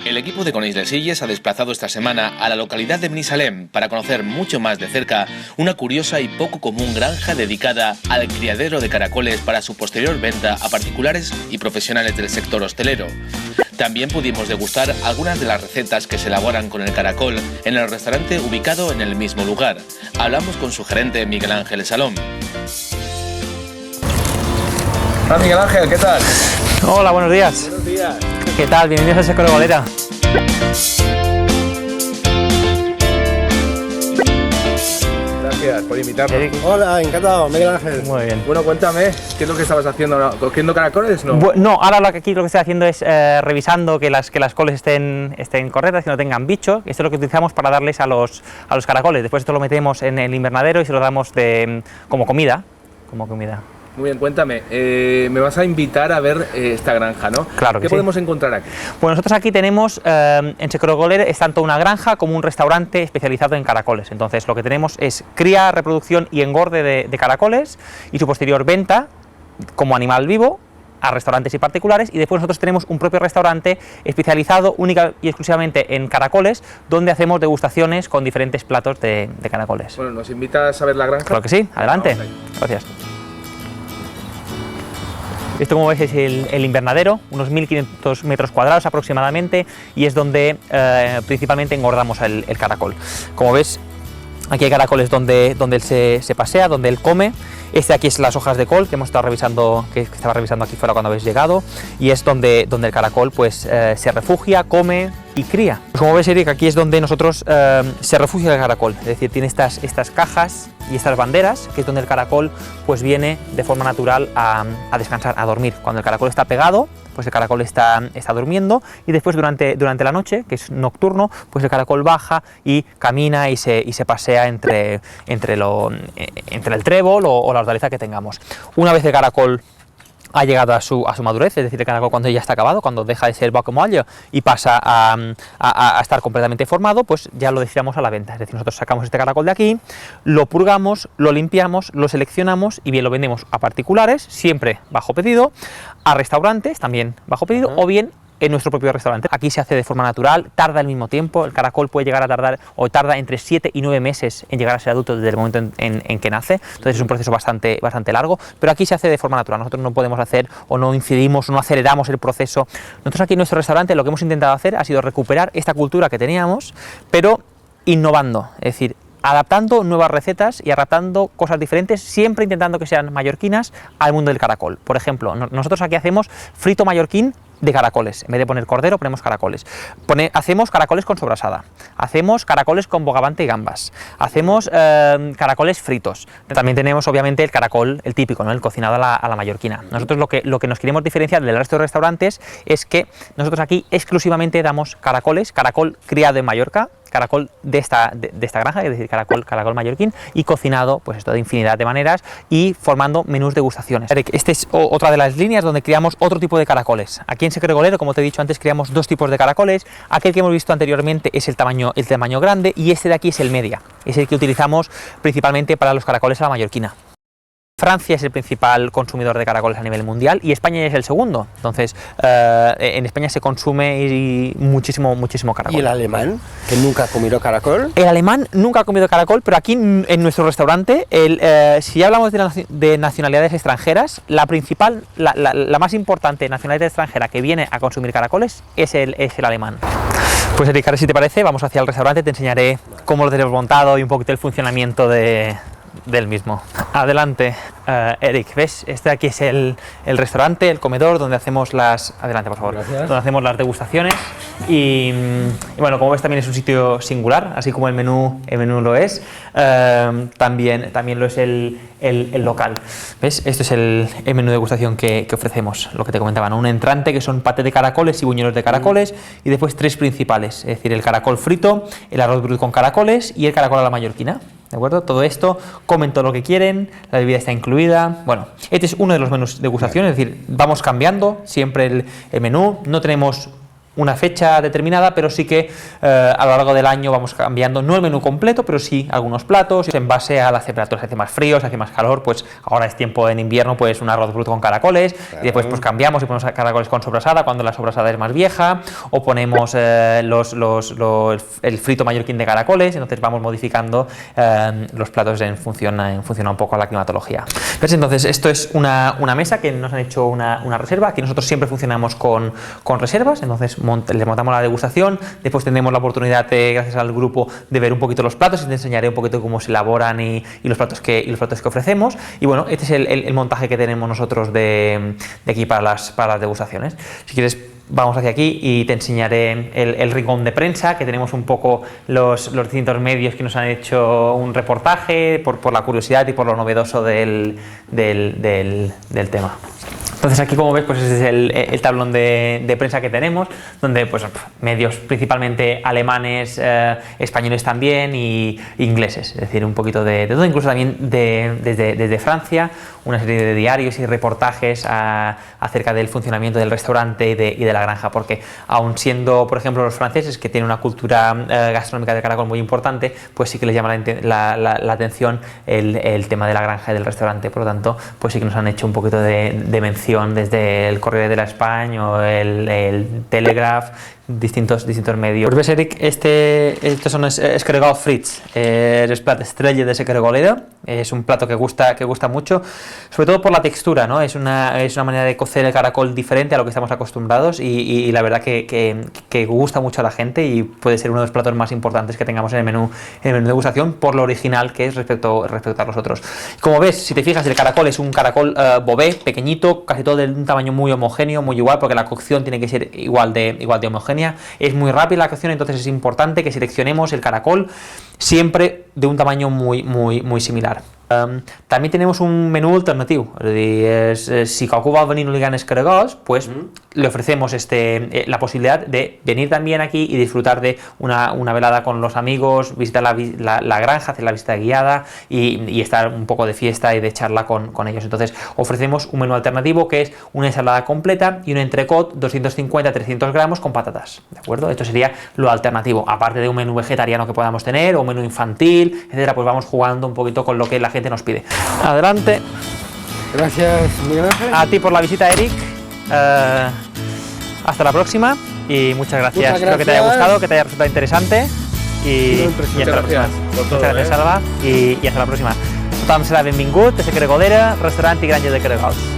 El equipo de Conilles se ha desplazado esta semana a la localidad de Binissalem para conocer mucho más de cerca una curiosa y poco común granja dedicada al criadero de caracoles para su posterior venta a particulares y profesionales del sector hostelero. También pudimos degustar algunas de las recetas que se elaboran con el caracol en el restaurante ubicado en el mismo lugar. Hablamos con su gerente Miguel Ángel Salom. Hola Miguel Ángel, ¿qué tal? Hola, buenos días. Buenos días. ¿Qué tal? Bienvenidos a Seco de Golera. Gracias por invitarnos. Hola, encantado, Miguel Ángel. Muy bien. Bueno, cuéntame, ¿qué es lo que estabas haciendo ahora? ¿Cogiendo caracoles? No. No, ahora lo que estoy haciendo es revisando que las coles estén correctas, que no tengan bicho. Esto es lo que utilizamos para darles a los caracoles. Después esto lo metemos en el invernadero y se lo damos como comida. Muy bien, cuéntame, me vas a invitar a ver esta granja, ¿no? Claro que ¿Qué sí. podemos encontrar aquí? Pues nosotros aquí tenemos, en Seco de Golera, es tanto una granja como un restaurante especializado en caracoles. Entonces lo que tenemos es cría, reproducción y engorde de caracoles y su posterior venta como animal vivo a restaurantes y particulares, y después nosotros tenemos un propio restaurante especializado única y exclusivamente en caracoles, donde hacemos degustaciones con diferentes platos de caracoles. Bueno, ¿nos invitas a ver la granja? Claro que sí, adelante. Gracias. Esto, como veis, es el invernadero, unos 1500 metros cuadrados aproximadamente, y es donde principalmente engordamos el caracol. Como ves, aquí hay caracoles donde él se pasea, donde él come. Este aquí es las hojas de col que hemos estado revisando, que estaba revisando aquí fuera cuando habéis llegado, y es donde el caracol pues se refugia, come y cría. Pues como ves, Eric, aquí es donde nosotros se refugia el caracol, es decir, tiene estas cajas y estas banderas, que es donde el caracol pues viene de forma natural a descansar, a dormir. Cuando el caracol está pegado, pues el caracol está durmiendo, y después durante la noche, que es nocturno, pues el caracol baja y camina y se pasea entre el trébol o la hortaliza que tengamos. Una vez el caracol ha llegado a su madurez, es decir, el caracol cuando ya está acabado, cuando deja de ser bocamoallo y pasa a estar completamente formado, pues ya lo destinamos a la venta. Es decir, nosotros sacamos este caracol de aquí, lo purgamos, lo limpiamos, lo seleccionamos y bien lo vendemos a particulares, siempre bajo pedido, a restaurantes, también bajo pedido, o bien en nuestro propio restaurante. Aquí se hace de forma natural, tarda el mismo tiempo, el caracol puede llegar a tardar, o tarda entre 7 y 9 meses en llegar a ser adulto desde el momento en que nace, entonces es un proceso bastante largo, pero aquí se hace de forma natural. Nosotros no podemos hacer, o no incidimos, o no aceleramos el proceso. Nosotros aquí en nuestro restaurante lo que hemos intentado hacer ha sido recuperar esta cultura que teníamos, pero innovando, es decir, adaptando nuevas recetas y adaptando cosas diferentes, siempre intentando que sean mallorquinas al mundo del caracol. Por ejemplo, nosotros aquí hacemos frito mallorquín de caracoles. En vez de poner cordero, ponemos caracoles. Hacemos caracoles con sobrasada, hacemos caracoles con bogavante y gambas, hacemos caracoles fritos. También tenemos, obviamente, el caracol, el típico, ¿no? El cocinado a la mallorquina. Nosotros lo que nos queremos diferenciar del resto de restaurantes es que nosotros aquí exclusivamente damos caracol criado en Mallorca, caracol de esta granja, es decir, caracol mallorquín, y cocinado, pues esto, de infinidad de maneras, y formando menús degustaciones. Esta es otra de las líneas donde criamos otro tipo de caracoles. Aquí en Seco de Golera, como te he dicho antes, criamos dos tipos de caracoles. Aquel que hemos visto anteriormente es el tamaño grande, y este de aquí es el media, es el que utilizamos principalmente para los caracoles a la mallorquina. Francia es el principal consumidor de caracoles a nivel mundial y España es el segundo. Entonces, en España se consume muchísimo caracol. ¿Y el alemán, que nunca ha comido caracol? El alemán nunca ha comido caracol, pero aquí en nuestro restaurante, si ya hablamos de nacionalidades extranjeras, la principal, la más importante nacionalidad extranjera que viene a consumir caracoles es el alemán. Pues Eric, ahora si te parece, vamos hacia el restaurante, te enseñaré cómo lo tenemos montado y un poquito el funcionamiento del mismo. Adelante, Eric, ¿ves? Este aquí es el restaurante, el comedor, donde hacemos adelante, por favor. Gracias. Donde hacemos las degustaciones y bueno, como ves, también es un sitio singular, así como el menú lo es, también lo es el local. ¿Ves? Esto es el menú de degustación que ofrecemos, lo que te comentaba, ¿no? Un entrante que son paté de caracoles y buñuelos de caracoles, y después tres principales, es decir, el caracol frito, el arroz brut con caracoles y el caracol a la mallorquina. ¿De acuerdo? Todo esto, comen todo lo que quieren, la bebida está incluida. Bueno, este es uno de los menús de degustación, es decir, vamos cambiando siempre el menú, no tenemos una fecha determinada, pero sí que a lo largo del año vamos cambiando, no el menú completo, pero sí algunos platos en base a las temperaturas. Hace más frío, hace más calor, pues ahora es tiempo en invierno, pues un arroz bruto con caracoles, y después pues cambiamos y ponemos caracoles con sobrasada cuando la sobrasada es más vieja, o ponemos el frito mallorquín de caracoles. Entonces vamos modificando los platos en función un poco a la climatología. ¿Ves? Entonces esto es una mesa que nos han hecho una reserva. Aquí nosotros siempre funcionamos con reservas, entonces les montamos la degustación, después tendremos la oportunidad gracias al grupo de ver un poquito los platos y te enseñaré un poquito cómo se elaboran y los platos que ofrecemos. Y bueno, este es el montaje que tenemos nosotros de aquí para las degustaciones. Si quieres, vamos hacia aquí y te enseñaré el rincón de prensa, que tenemos un poco los distintos medios que nos han hecho un reportaje por la curiosidad y por lo novedoso del tema. Entonces aquí, como ves, pues ese es el tablón de prensa que tenemos, donde pues medios principalmente alemanes, españoles también y ingleses, es decir, un poquito de todo, incluso también desde Francia, una serie de diarios y reportajes acerca del funcionamiento del restaurante y de la granja, porque aun siendo, por ejemplo, los franceses, que tienen una cultura gastronómica de caracol muy importante, pues sí que les llama la atención el tema de la granja y del restaurante. Por lo tanto, pues sí que nos han hecho un poquito de mención desde el Correo de la España o el Telegraph, distintos medios. Pues ves, Eric, estos son escargots frits, el plato estrella de ese caragolero. Es un plato que gusta mucho, sobre todo por la textura, ¿no? Es una manera de cocer el caracol diferente a lo que estamos acostumbrados y la verdad que gusta mucho a la gente y puede ser uno de los platos más importantes que tengamos en el menú de degustación por lo original que es respecto a los otros. Como ves, si te fijas, el caracol es un caracol bové, pequeñito, casi todo de un tamaño muy homogéneo, muy igual, porque la cocción tiene que ser igual de homogénea. Es muy rápida la cocción, entonces es importante que seleccionemos el caracol siempre de un tamaño muy similar. También tenemos un menú alternativo, es decir, si algú vol venir no li ganes caragols, pues le ofrecemos la posibilidad de venir también aquí y disfrutar de una velada con los amigos, visitar la granja, hacer la visita guiada y estar un poco de fiesta y de charla con ellos. Entonces ofrecemos un menú alternativo que es una ensalada completa y un entrecot 250-300 gramos con patatas, ¿de acuerdo? Esto sería lo alternativo, aparte de un menú vegetariano que podamos tener o un menú infantil, etcétera. Pues vamos jugando un poquito con lo que la gente nos pide. Adelante. Gracias, Miguel Ángel. A ti por la visita, Eric. Hasta la próxima y muchas gracias. Espero que te haya gustado, que te haya resultado interesante y hasta la próxima. Muchas gracias, Salva, y hasta la próxima. Tothom serà benvingut a la Caragolera, restaurant i granja de caragols.